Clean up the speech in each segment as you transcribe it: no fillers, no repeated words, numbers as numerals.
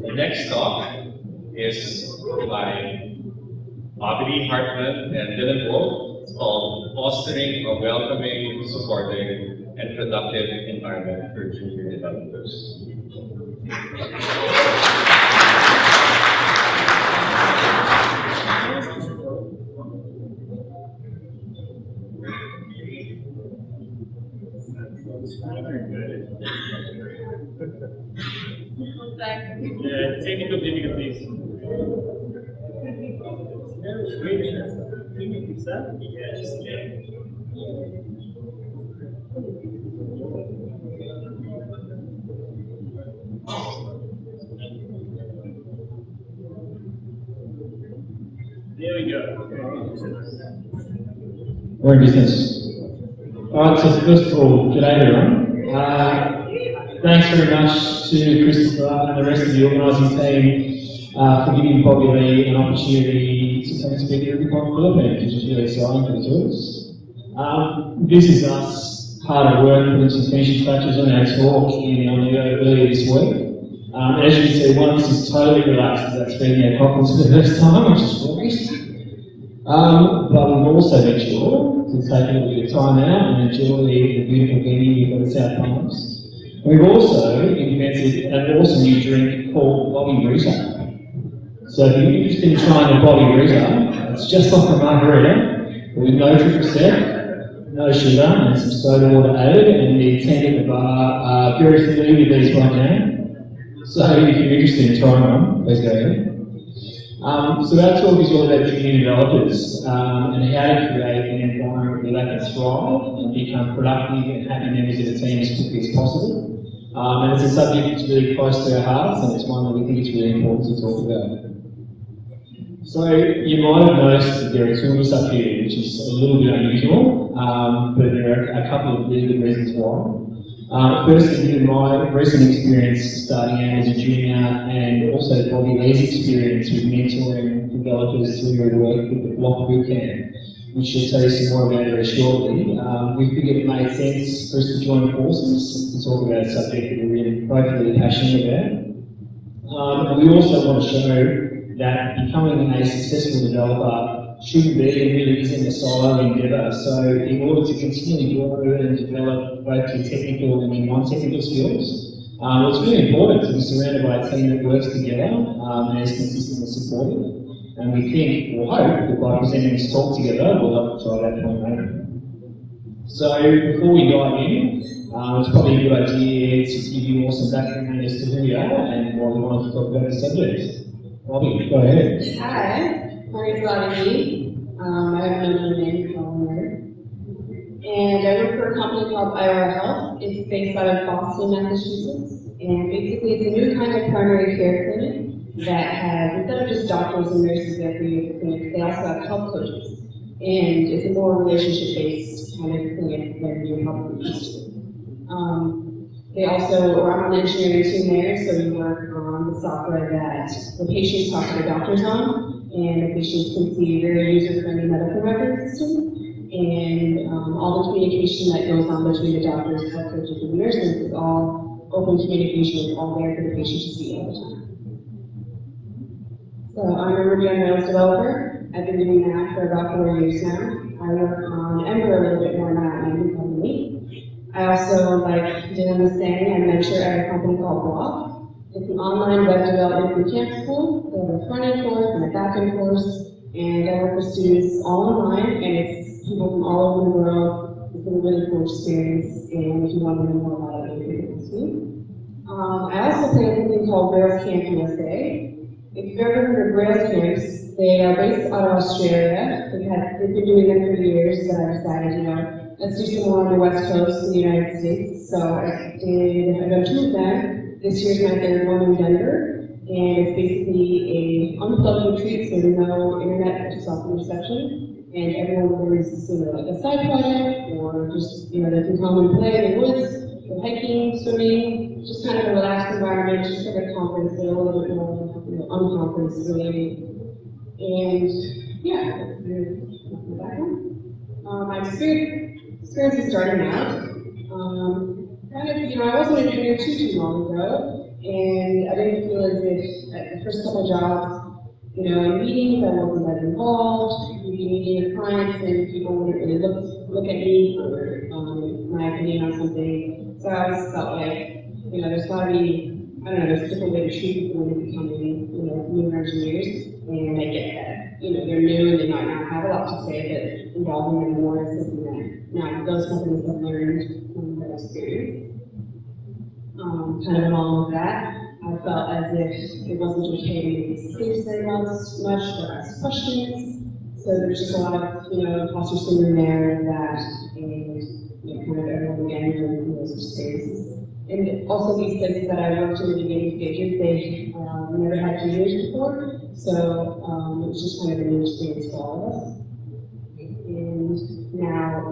The next talk is by Bobbilee, Hartman, and Wolff. It's called Fostering a Welcoming, Supportive, and Productive Environment for Junior Developers. Yeah, technical difficulties. Can you fix that? Yeah, just there we go. We're in business. Alright, so first of all, g'day everyone. Thanks very much to Christopher and the rest of the organising team for giving Bobbilee an opportunity to come and speak at RubyConf Philippines, which is really exciting for the tourists. This is us hard at work putting some finishing touches on our talk in Ontario earlier this week. As you can see, one of us is totally relaxed about speaking at a conference for the first time, which is great. But we've also made sure to take a little bit of time out and enjoy the beautiful venue we've got at South Palms. We've also invented an awesome new drink called Bobbilee. So if you're interested in trying a Bobbilee, it's just like a margarita, with no triple step, no sugar, and some soda water added, and the attendant at the bar are very familiar with these right now. So if you're interested in trying one, please go ahead. So our talk is all about junior developers and how to create an environment where they can thrive and become productive and happy members of the team as quickly as possible. And it's a subject that's really close to our hearts, and it's one that we think is really important to talk about. So you might have noticed that there are two of us up here, which is a little bit unusual, but there are a couple of really good reasons why. Firstly, given my recent experience starting out as a junior and also Bobbilee's experience with mentoring developers through your work with the Block Bootcamp, which she'll tell you some more about very shortly, we figured it made sense for us to join forces to talk about a subject that we're both really passionate about. And we also want to show that becoming a successful developer shouldn't be and really isn't a solo endeavour. So in order to continually grow and develop both your technical and your non-technical skills, it's really important to be surrounded by a team that works together and is consistently supportive. And we think, or hope, that by presenting this talk together, we'll help try that point later. So before we dive in, it's probably a good idea to give you all some background as to who we are and why we wanted to talk about the subject. Bobby, go ahead. Hi, my name is Bobbilee. I have another name somewhere. And I work for a company called IR Health. It's based out of Boston, Massachusetts. And basically it's a new kind of primary care clinic that has, instead of just doctors and nurses there for you at the clinic, they also have health coaches. And it's a more relationship-based kind of clinic than you're probably used to. They also, or I'm on the engineering team there, so we work on the software that the patients talk to the doctors on, and the patients can see a very user-friendly medical record system, and all the communication that goes on between the doctors, health coaches, and nurses is all open communication. It's all there for the patient to see all the time. So I'm a Ruby on Rails developer. I've been doing that for about 4 years now. I work on Ember a little bit more now than probably. I also, like Dylan was saying, I mentor at a company called Wolff. It's an online web development bootcamp school. They have a front-end course and a back-end course, and I work with students all online, and it's people from all over the world. It's been a really cool experience, and if you want to know more about it, you can see. I also play something called Rails Camp USA. If you've ever heard of Rails Camps, they are based out of Australia. They've been doing them for years, but I decided, let's do some more on the West Coast in the United States. So I've done 2 of them. This year's my 3rd one in Denver. And it's basically a unplugged retreat, so no internet, just off reception. And everyone is like a side project, or just, they can come and play in the woods, go hiking, swimming, just kind of a relaxed environment, just like a conference, but a little bit more unconference related. And yeah, that's the background. My experience is starting out. I wasn't a junior too long ago, And I didn't feel as if at the first couple jobs, you know, in meetings I wasn't that involved. You'd be meeting your clients and people wouldn't really look at me for my opinion on something. So I always felt like, you know, there's gotta be, I don't know, there's a different way to treat people when they're becoming, you know, newer engineers. And I get that, you know, they're new and they might not have a lot to say, but involving them more is something that now those companies have learned from their experience. Kind of along with that, I felt as if it wasn't okay to make mistakes very much or ask questions. So there's just a lot of, you know, imposter syndrome there that, and you know, kind of everyone again in those mistakes. And also these places that I worked in the beginning stages, they never had juniors before, so it was just kind of a new experience for all of us. And now,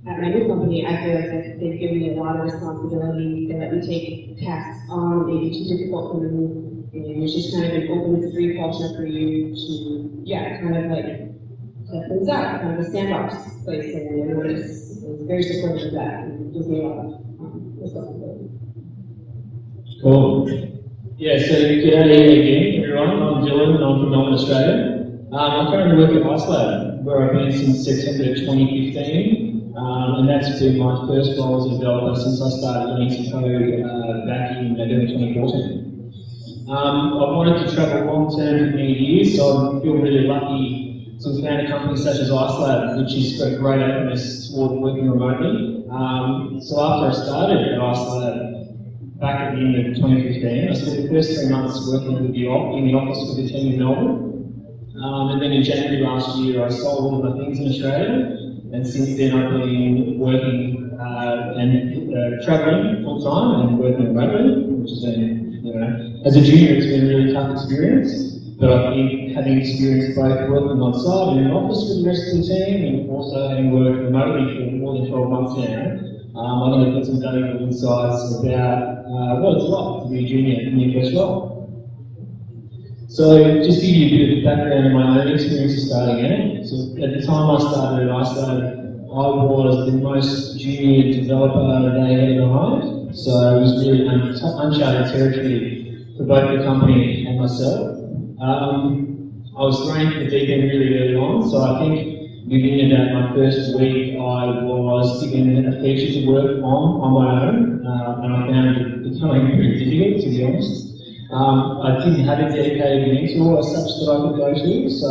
at my new company, I feel like they've given me a lot of responsibility. They let me take tasks on, maybe too difficult for me, and it's just kind of an open, free culture for you to, yeah, kind of like test things out, kind of a sandbox place, and everyone is very supportive of that, and gives me a lot of responsibility. Cool. Yeah, so g'day again, everyone. I'm Dylan, and I'm from Melbourne, Australia. I currently work at Icelab, where I've been since September 2015. And that's been my first role as a developer since I started learning to code back in November 2014. I've wanted to travel long term for many years, so I feel really lucky to have found a company such as Icelab, which has got a great openness toward working remotely. So after I started at Icelab back at the end of 2015, I spent the first 3 months working in the office with the team in Melbourne. And then in January last year, I sold all of my things in Australia. And since then, I've been working and travelling full time and working remotely, which has been, you know, as a junior, it's been a really tough experience. But I think having experienced both working on site and in an office with the rest of the team, and also having worked remotely for more than 12 months now, I'm going to put some valuable insights about what it's like to be a junior in your first role. So, just to give you a bit of background on my own experience of starting out. So, at the time I started at Icelab, I was the most junior developer they had ever hired. So, it was really uncharted territory for both the company and myself. I was thrown into the deep end really early on, so I think within about my first week, I was given a feature to work on my own, and I found it becoming pretty difficult, to be honest. I didn't have a dedicated mentor as such that I could go to, so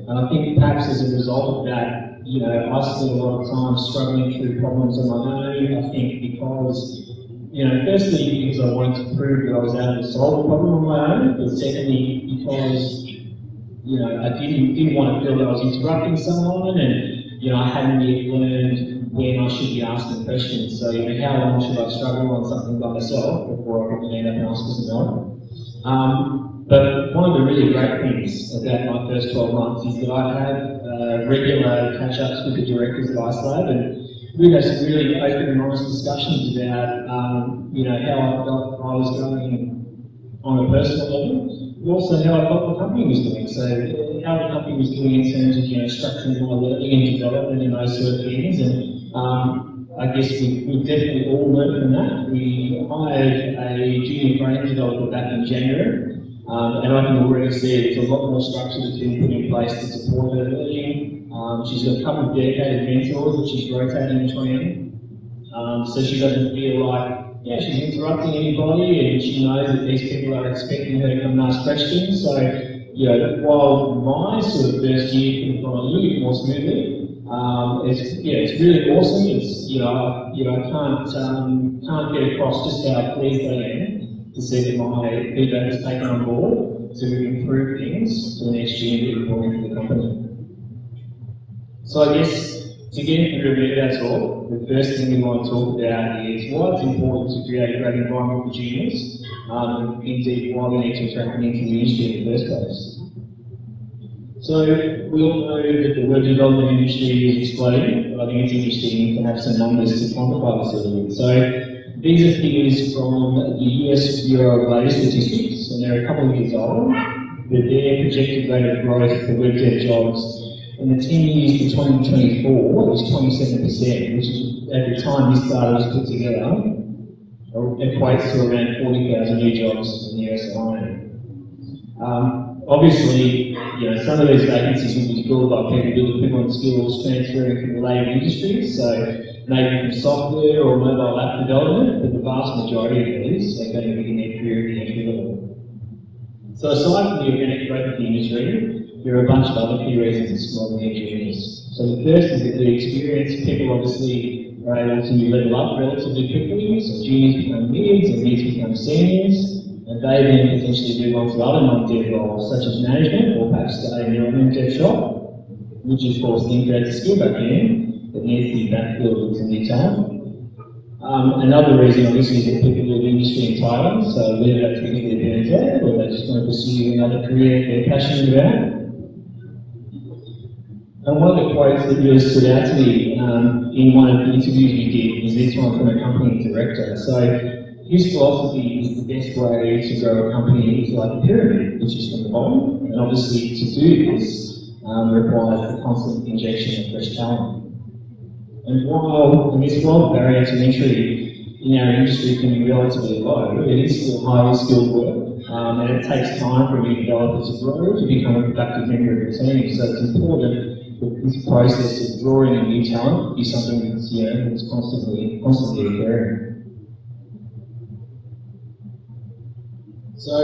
I think perhaps as a result of that, you know, I spent a lot of time struggling through problems on my own. I think because, you know, firstly because I wanted to prove that I was able to solve a problem on my own, but secondly because, you know, I didn't want to feel that I was interrupting someone, and, you know, I hadn't yet learned when I should be asking questions. So, you know, how long should I struggle on something by myself before I probably end up and ask for some help? But one of the really great things about my first 12 months is that I have regular catch-ups with the directors of Icelab, and we have some really open and honest discussions about, you know, how I felt I was going on a personal level, but also how I felt the company was doing. So how the company was doing in terms of, you know, structuring my learning and development and those sort of things. And I guess we've definitely all learned from that. We hired a junior front-end developer back in January, and I can already see there's a lot more structure that's been put in place to support her learning. She's got a couple of dedicated mentors that she's rotating between, so she doesn't feel like, yeah, she's interrupting anybody, and she knows that these people are expecting her to come and ask questions. So, you know, while my sort of first year can go a little bit more smoothly, it's really awesome. It's, you know, I can't get across just how pleased I am to see that my feedback is taken on board to improve things for the next year that we're bringing to the company. So I guess to get into a bit of that talk, the first thing we want to talk about is why it's important to create a great environment for juniors, and indeed why we need to attract them into the industry in the first place. So we all know that the web development industry is exploding, but I think it's interesting to have some numbers to quantify this a little bit. So these are figures from the US Bureau of Labor Statistics, and they're a couple of years old, but their projected rate of growth for web dev jobs in the 10 years to 2024 was 27%, which is, at the time this data was put together, equates to around 40,000 new jobs in the US alone. Obviously, some of these vacancies will be filled by people with equivalent skills transferring from related industries, so maybe from software or mobile app development, but the vast majority of these are going to be in their career at the entry level. So aside from the organic growth of the industry, there are a bunch of other key reasons why we need juniors. So the first is that the experienced people obviously are able to level up relatively quickly, so juniors become mids and mids become seniors. And they then potentially move on to other non-dev roles, such as management, or perhaps stay in their own dev shop, which of course then creates a skill vacuum that needs to be backfilled with some new talent. Another reason obviously is that people live industry in Thailand, so whether that's because they're doing that or they just want to pursue another career they're passionate about. And one of the quotes that really stood out to me in one of the interviews we did is this one from a company director. So his philosophy is the best way to grow a company is like a pyramid, which is from the bottom, and obviously to do this requires the constant injection of fresh talent. And while the barrier to entry in our industry can be relatively low, it is still highly skilled work, and it takes time for a new developer to grow to become a productive member of the team. So it's important that this process of drawing in new talent is something that's that's constantly occurring. So,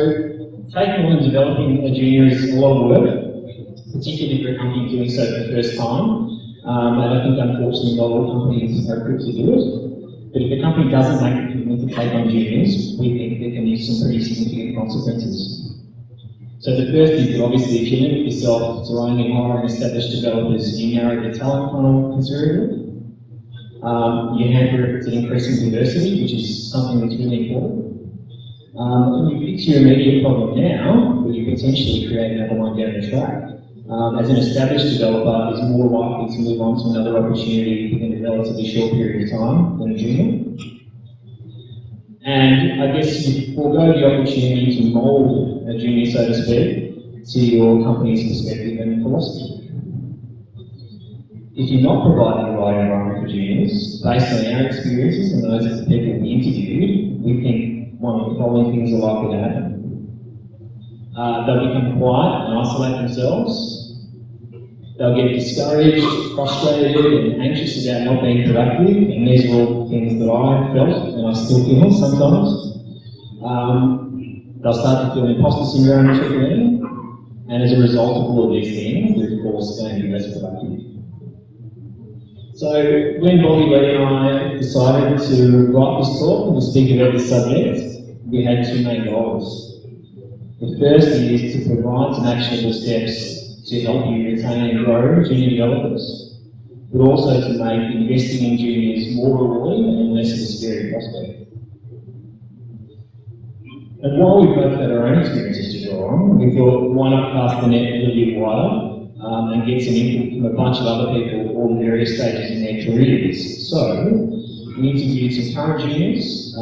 taking on and developing a junior is a lot of work, particularly for a company doing so for the first time. And I think unfortunately not all companies are equipped to do it. But if a company doesn't make the commitment to take on juniors, we think there can be some pretty significant consequences. So the first is that obviously if you limit yourself to only hiring established developers, you narrow the talent funnel considerably. You hamper efforts at increasing diversity, which is something that's really important. And you fix your immediate problem now, but you potentially create another one down the track. As an established developer is more likely to move on to another opportunity within a relatively short period of time than a junior. And I guess you forego the opportunity to mould a junior, so to speak, to your company's perspective and philosophy. If you're not providing the right environment for juniors, based on our experiences and those of the people we interviewed, we think one of the following things are likely to happen. They'll become quiet and isolate themselves. They'll get discouraged, frustrated, and anxious about not being productive, and these are all things that I felt and I still feel sometimes. They'll start to feel imposter syndrome trickling, and as a result of all of these things, they're of course going to be less productive. So when Bobbilee and I decided to write this talk and to speak about this subject, we had two main goals. The first is to provide some actionable steps to help you retain and grow junior developers, but also to make investing in juniors more rewarding and less of a scary prospect. And while we both had our own experiences to draw on, we thought why not cast the net a little bit wider and get some input from a bunch of other people all in various stages in their careers. So we interviewed some current juniors,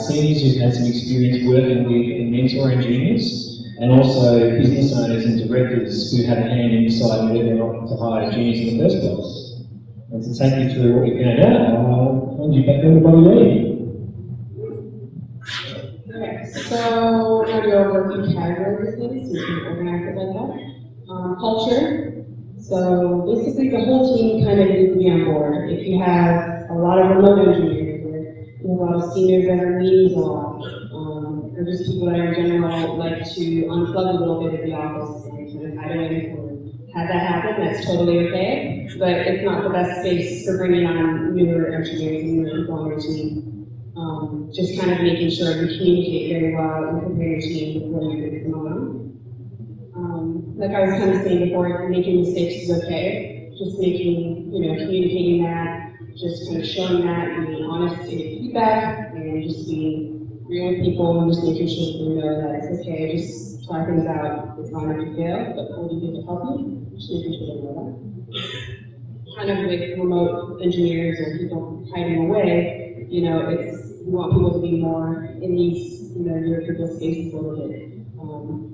seniors who've had some experience working with and mentoring juniors, and also business owners and directors who had a hand in deciding whether or not to hire juniors in the first place. And to take you through what we found out, I'll hand you back over to Bobbilee. Okay, so we're going to go over a few categories of things, so you can organize it like that. Culture. So basically the whole team kind of needs to be on board. If you have a lot of remote engineers, or you have a lot of seniors that are meetings a lot, or just people that in general like to unplug a little bit of the office and kind of hide away and have that happen, that's totally okay. But it's not the best space for bringing on newer engineers and newer people on your team. Just kind of making sure you communicate very well and prepare your team before you bring them on. Like I was kind of saying before, making mistakes is okay. Just making, communicating that, just kind of showing that, and being honest in your feedback, and just being real with people, and just making sure that they know that it's okay. Just try things out. It's fine if you fail, but what do you do to help you? Just making sure they know that. Kind of with remote engineers or people hiding away, you want people to be more in these, your people spaces a little bit.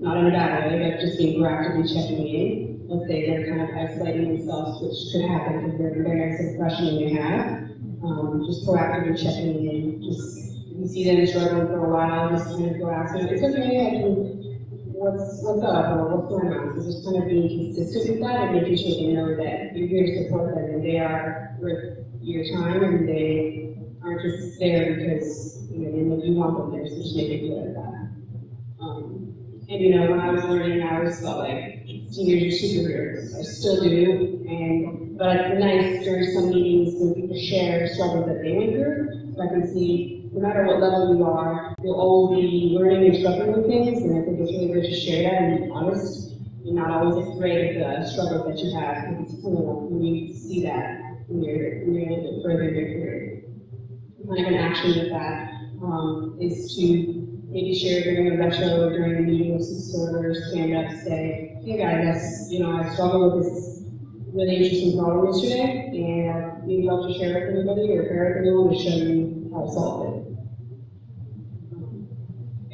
Not in a bad way, but just being proactively checking in. Let's say they're kind of isolating themselves, which could happen because they're the very nice impression you have. Just proactively checking in, just you see them struggling for a while, just kind of go ask them, it's okay, I can, what's up, or what's going on? So just kind of being consistent with that and making sure they know that you're here to support them and they are worth your time and they aren't just there because you want them there, so just make it feel like that. And when I was learning, I always felt like teenagers are superheroes. I still do, but it's nice during some meetings when people share struggles that they went through, so I can see no matter what level you are, you'll all be learning and struggling with things, and I think it's really good to share that and be honest, and not always afraid of the struggles that you have, because it's cool when you see that when you're a little bit further in your career. Kind of an action with that is to maybe share during a retro, during a meeting with some sorter, stand up, say, hey guys, I struggled with this really interesting problem yesterday, and maybe I'll just share it with anybody or share it with anyone to show you how to solve it.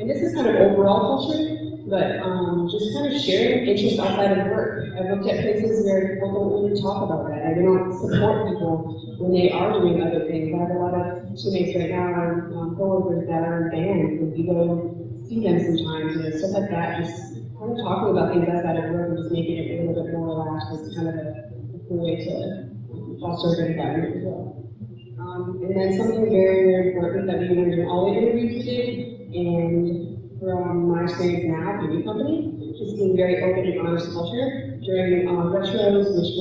And this is kind of overall culture, but just kind of sharing interests outside of work. I've looked at places where people don't really talk about that, or they don't support people when they are doing other things. I have a lot of teammates right now, or coworkers that are in bands, and we go see them sometimes, stuff like that. Just kind of talking about things outside of work and just making it a little bit more relaxed is kind of a cool way to foster a good environment as well. And then something very, very important that we learned in all the interviews we did, and from my experience now at the company, just being very open and honest culture. During retros, which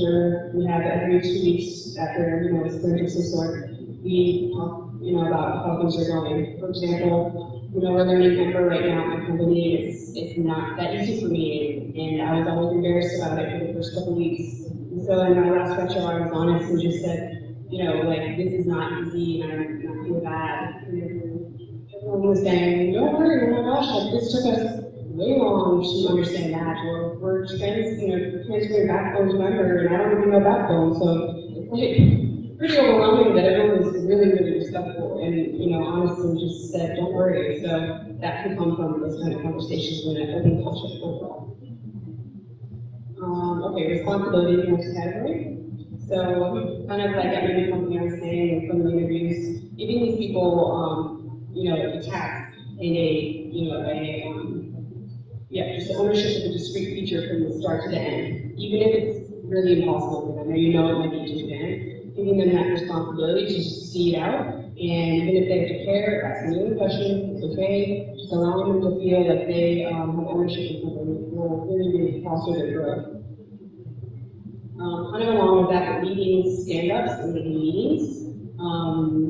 we have every 2 weeks after a sprint of some sort, we talk about how things are going. For example, we're learning Hamper right now at my company. It's not that easy for me, and I was always embarrassed about it for the first couple weeks. And so in my last retro, I was honest and just said, this is not easy, and I'm not feel bad. Everyone was saying, don't worry, oh my gosh, this took us way long to understand that, or we're transferring backbone to member, and I don't even know backbone, so it's like pretty overwhelming that everyone was really, really respectful and, honestly just said, don't worry. So that can come from those kind of conversations when an open culture overall. Okay, responsibility next category. So kind of like at RubyConf, I was saying from the interviews, giving these people, a task and just ownership of the discrete feature from the start to the end, even if it's really impossible for them. I know it might be too advanced. Giving them that responsibility to just see it out, and even if they have to care, asking them questions, it's okay. Just allowing them to feel like they have ownership of something will really foster their growth. Kind of along with that, meetings, stand-ups, and making meetings.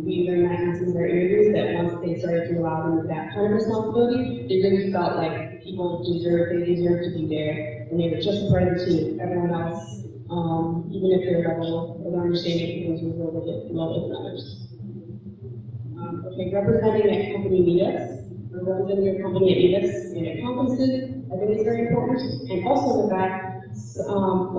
We learned that in some of our interviews that once they started to allow them that kind of responsibility, they really felt like people deserved to be there, and they were just a part of the team with everyone else, even if their level of understanding things was a little bit lower than others. Okay, representing at company meetups, or representing your company at meetups and at conferences, I think is very important, and also the fact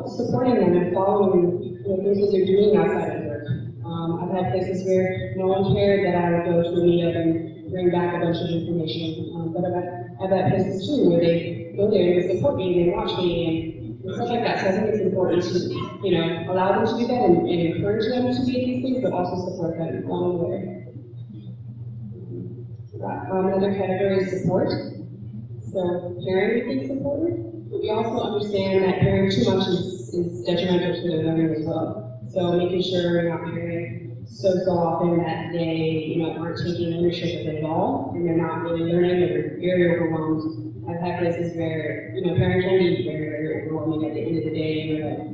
supporting them and following things that they're doing outside of work. I've had places where no one cared that I would go to a meetup and bring back a bunch of information, but I've had places too where they go there and they support me and they watch me and stuff like that. So I think it's important to allow them to do that and encourage them to do these things, but also support them along the way. Another category is support. So caring, I think, is important. But we also understand that caring too much is detrimental to their learning as well. So making sure we're not caring so often that they aren't taking ownership of it at all, and they're not really learning, they're very overwhelmed. I've had places where parents can be very, very overwhelming at the end of the day. Where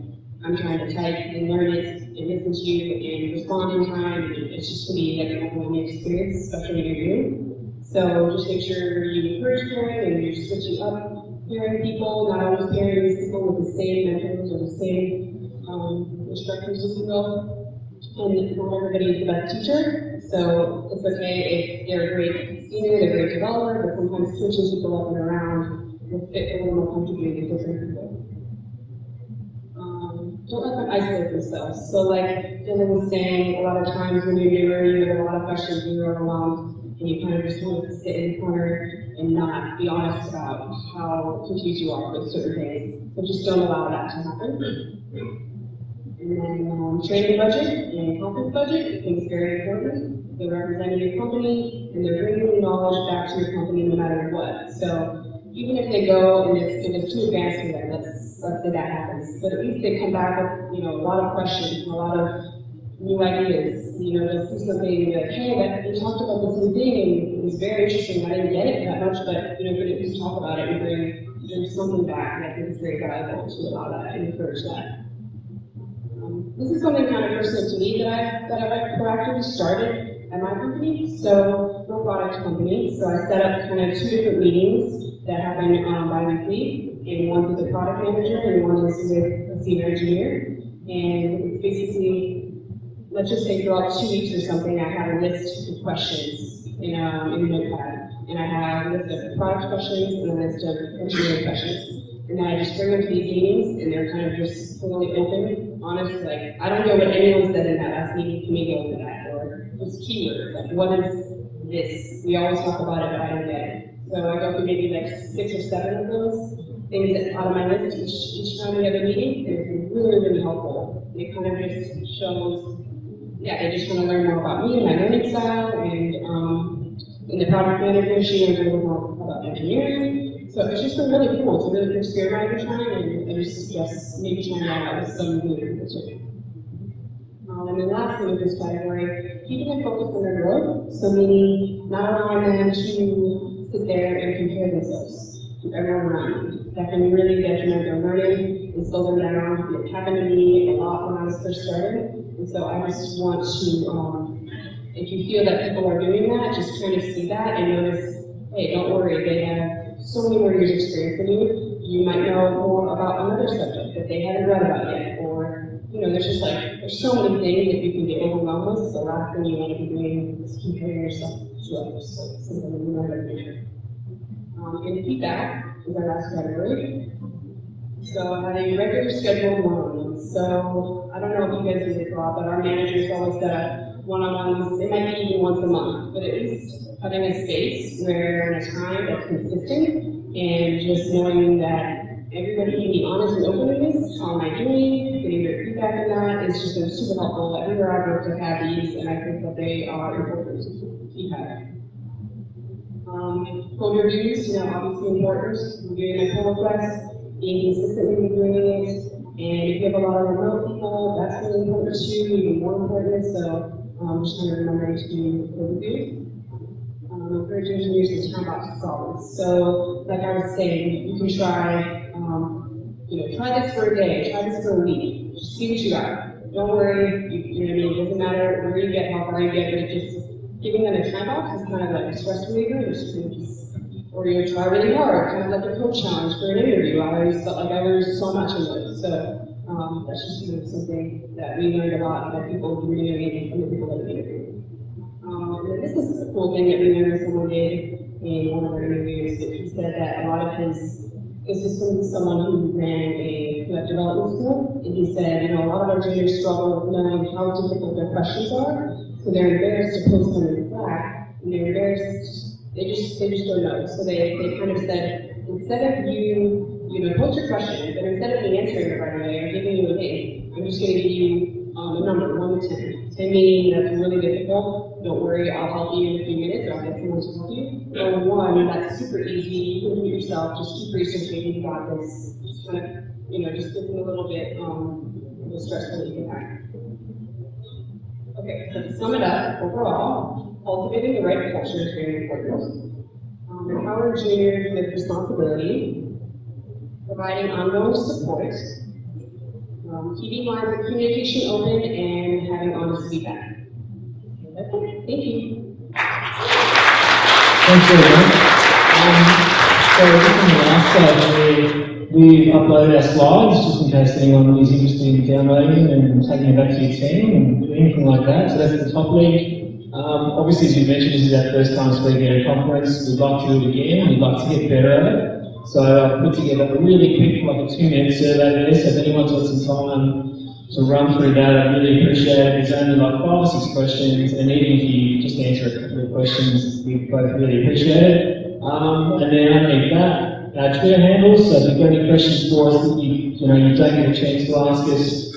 I'm trying to type and learn it and listen to you and respond in time, and it's just to be like an overwhelming experience, especially when you're new. So just make sure you encourage caring and you're switching up pairing people, not always pairing these people with the same mentors or the same instructors, if you will. And not everybody is the best teacher, so it's okay if they're a great senior, they're a great developer, but sometimes switching people up and around will fit a little more comfortably with different people. Don't let them isolate themselves. So like Dylan was saying, a lot of times when you're newer, you have a lot of questions and you're overwhelmed, and you kind of just want to sit in the corner and not be honest about how confused you are with certain things. So just don't allow that to happen. And then training budget and conference budget, I think is very important. They're representing your company and they're bringing the knowledge back to your company no matter what. So even if they go and it's too advanced for them, let's say that happens. But at least they come back with a lot of questions and a lot of new ideas. They'll see something like, hey, we talked about this new thing and it was very interesting. I didn't get it that much, but we're going to just talk about it and bring something back. And I think it's very valuable to allow that and encourage that. This is something kind of personal to me that I've proactively started at my company. So we're a product company, so I set up kind of 2 different meetings that happen bi-weekly, and one's with the product manager and one is with a senior engineer. And it's basically, let's just say throughout 2 weeks or something, I have a list of questions in Notepad. And I have a list of product questions and a list of engineering questions. And then I just bring them to these meetings and they're kind of just totally open, honest, like, I don't know what anyone said in that last meeting, can we go over that? Or just keywords, like, what is this? We always talk about it, but I don't get it. So I go through maybe like 6 or 7 of those things out of my list each time we have a meeting. They're really, really helpful. It kind of just shows, they just want to learn more about me and my learning style. And the product manager, she knows a little more about engineering. So it's just been really cool to really experiment every time and just suggest maybe trying that out with some new people too. And then lastly with this category, keeping them focused on their growth. So meaning not allowing them to sit there and compare themselves to everyone around them. That can really detriment their learning and slow them down. It happened to me a lot when I was first starting. And so I just want to, if you feel that people are doing that, just kind of see that and notice, hey, don't worry, they have so many more years of experience than you. You might know more about another subject that they haven't read about yet, or there's so many things that you can get overwhelmed with. So the last thing you want to be doing is comparing yourself to others. So something that you want to do. And feedback is our last category. So having regular scheduled one-on-ones. So I don't know if you guys do this a lot, but our managers always set up one-on-ones. It might be even once a month, but at least having a space where in a time that's consistent and just knowing that everybody can be honest and open with this. How am I doing? Getting their feedback on that is just been super helpful. Everywhere I've worked I've had these, and I think that they are important feedback. Code reviews, obviously important. Reviewing my pull requests, being consistent with doing it, and if you have a lot of remote people, that's really important too, even more important. So just kind of remembering to do code reviews. Encourage engineers to time box problems. So, like I was saying, you can try, try this for a day, try this for a week. Just see what you got. Don't worry, it doesn't matter where you get, how far you get, but just giving them a time box is kind of like a stress reliever. Or try really hard, kind of like a code challenge for an interview. I always felt like I learned so much in those. So that's just something that we learned a lot that people can be doing from the people that we interview. And this is a cool thing that we learned someone did in one of our interviews. He said that a lot of this is from someone who ran a web development school. And he said, a lot of our juniors struggle with knowing how difficult their questions are. So they're embarrassed to post them in Slack, and they're embarrassed, they just don't know. So they kind of said, instead of you post your question, but instead of me answering it right away or giving you a hint, I'm just going to give you a number, 1 to 10. 10 meaning that's really difficult. Don't worry, I'll help you in a few minutes, or I'll get someone to help you. Or 1, that's super easy. You can do it yourself. Just keep researching. You got this. Just kind of, just give them a little bit of stress relief impact. Okay, so to sum it up, overall, cultivating the right culture is very important. Empowering juniors with responsibility, providing ongoing support, keeping lines of communication open, and having honest feedback. That's it. Thank you. Thanks, everyone. So just in the last slide, we uploaded our slides just in case anyone is interested in downloading and taking it back to your team and anything like that. So that's the top link. Obviously, as you mentioned, this is our first time speaking at a conference. We'd like to do it again. We'd like to get better at it. So I put together a really quick, like a 2-minute survey there. So if anyone's got some time to run through that, I'd really appreciate it. There's only like 5 or 6 questions, and even if you just answer a couple of questions, we both really appreciate it. And then underneath that, our Twitter handles. So if you've got any questions for us that you don't get a chance to ask us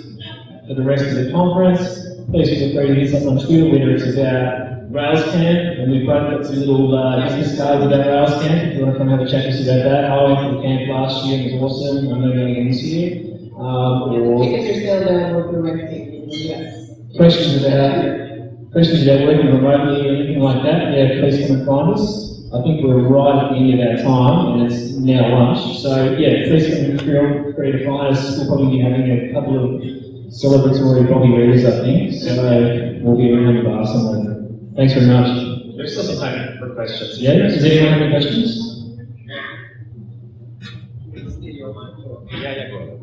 for the rest of the conference. Please feel free to hit us up on Twitter, whether it's about RailsCamp, and we've both got some little business cards about RailsCamp if you want to come have a chat with us about that. I went to the camp last year and it was awesome. I'm not going again this year. Tickets are still available for registration in the US. Questions about working remotely or anything like that, yeah, please come and find us. I think we're right at the end of our time, and it's now lunch. So yeah, please feel free to find us. We'll probably be having a couple of celebratory Bobby readers, I think. So we'll be around the bar somewhere. Thanks very much. There's still some time for questions. Yeah, does anyone have any questions? Yeah, go ahead.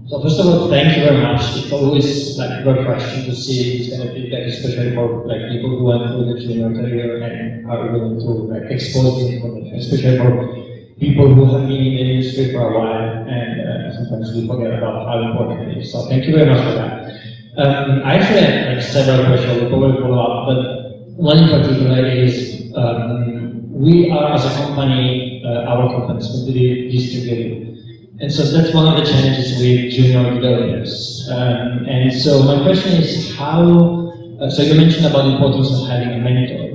So first of all, thank you very much. It's always like refreshing to see this kind of feedback, especially for like people who went through the training career and are willing to like expose the information, especially for people who have been in the industry for a while and sometimes we forget about how important it is. So thank you very much for that. I actually have like several questions. We'll probably follow up, but one in particular is we are as a company, our company is completely distributed. And so that's one of the challenges with junior developers. And so my question is how, so you mentioned about the importance of having a mentor.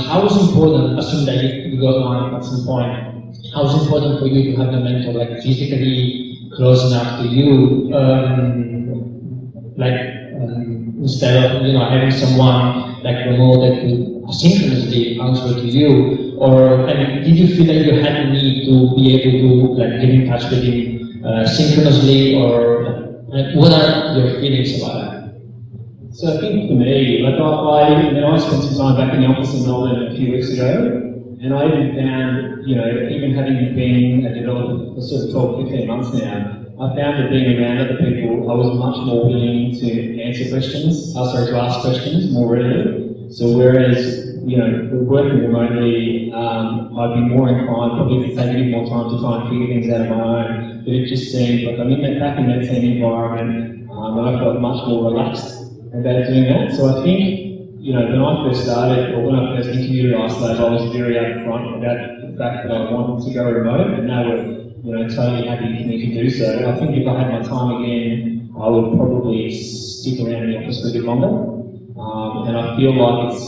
How is important, assuming that you got one at some point, how is important for you to have a mentor like physically close enough to you, instead of having someone like remote that could asynchronously answer to you? Or did you feel like you had the need to be able to like get in touch with him synchronously, or what are your feelings about that? So I think for me, like I spent some time back in the office in Melbourne a few weeks ago, and I even found, even having been a developer for sort of 12, 15 months now, I found that being around other people, I was much more willing to answer questions, to ask questions more readily. So whereas working remotely, I'd be more inclined probably to take a bit more time to try and figure things out on my own. But it just seemed like I'm back in that team environment, and I felt much more relaxed about doing that. So I think, when I first started, or when I first interviewed at Isolab, I was very upfront about the fact that I wanted to go remote, and they were totally happy for me to do so. I think if I had my time again, I would probably stick around in the office for a bit longer. And I feel like it's,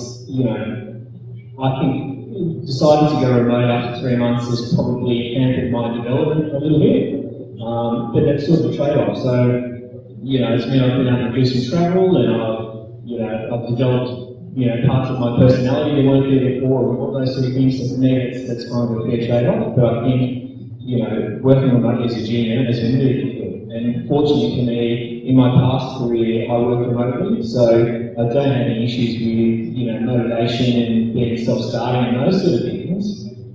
I think deciding to go remote after 3 months has probably hampered my development a little bit, but that's sort of a trade-off. So, it's meant I've been able to do some travel, and I've developed, parts of my personality that weren't there before, and all those sort of things. So for me, that's kind of a fair trade-off. But I think, working remotely as a junior has been really difficult. And fortunately for me, in my past career, I work remotely, so I don't have any issues with, motivation and being self-starting and those sort of things.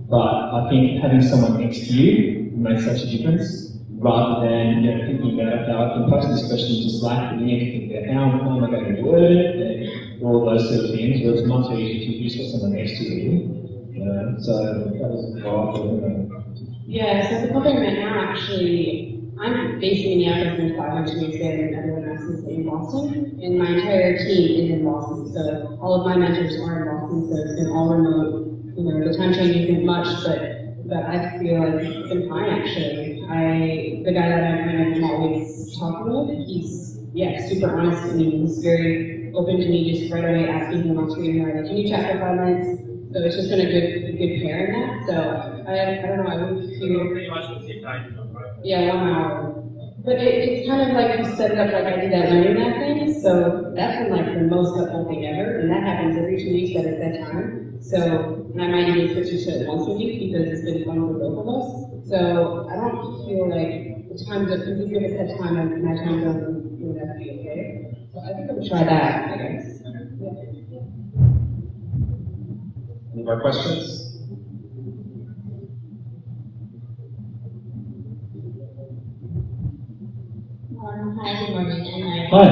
But I think having someone next to you makes such a difference, rather than thinking about how I can post this question to Slack, and you need to think about how am I going to do it, and all those sort of things. Where it's much easier if you've got someone next to you. So that was what I thought. Yeah, so the company right now, actually, I'm based in Minneapolis and 500 weeks there, and everyone else is in Boston, and my entire team is in Boston, so all of my mentors are in Boston, so it's been all remote. The time change isn't much, but I feel like it's been fine, actually. The guy that I kind of always talk with, he's, super honest with me. He's very open to me just right away asking him on screen, like, can you chat for 5 minutes? So it's just been a good pair in that. So I don't know, I would feel pretty much the same time. Yeah, 1 hour. But it's kind of like you set it up like I did that learning that thing. So that's been like the most helpful thing ever. And that happens every 2 weeks at a set time. So and I might even switch to it once a week because it's been fun for both of us. So I don't feel like the time zone, because if you have a set time and my time zone, would that be okay? So I think I would try that, I guess. Any more questions? Hi, good morning. I'm Mary. Hi.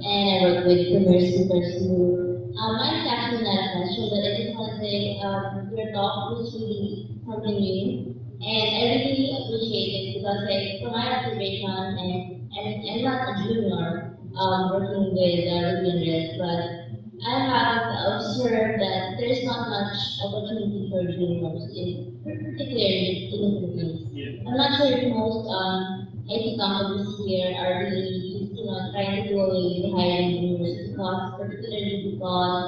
And I work with Premier Supers who, mine's actually not a question, but I just want to say, your talk was really something new. And I really appreciate it because, from my observation, and I'm not a junior working with Ruby on Rails, but I have observed that there's not much opportunity for juniors, particularly in the Philippines. I'm not sure if most IT companies here are really, trying to do away with hiring juniors particularly because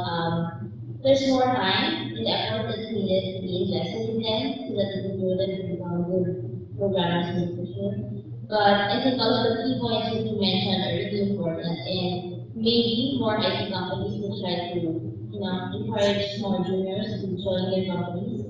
there's more time and effort that's needed to be invested in them so that they can grow and become good programmers in the future. But I think all of the key points that you mentioned are really important, and maybe more IT companies will try to, encourage more juniors to join their companies.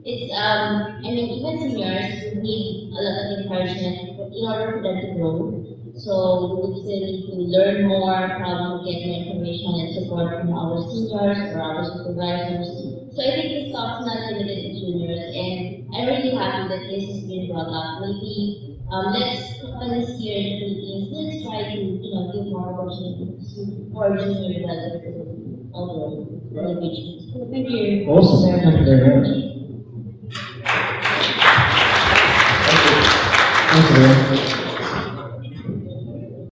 It's, even seniors need a lot of encouragement in order for them to grow. So we would still need to learn more, probably get more information and support from our seniors or our supervisors. So I think this talk's not limited to juniors, and I'm really happy that this has been brought up. Maybe let's companies here in the Philippines, let's try to give more opportunities for junior developers overall in the region. So thank you. Awesome. Thank you very much. Thanks, everyone.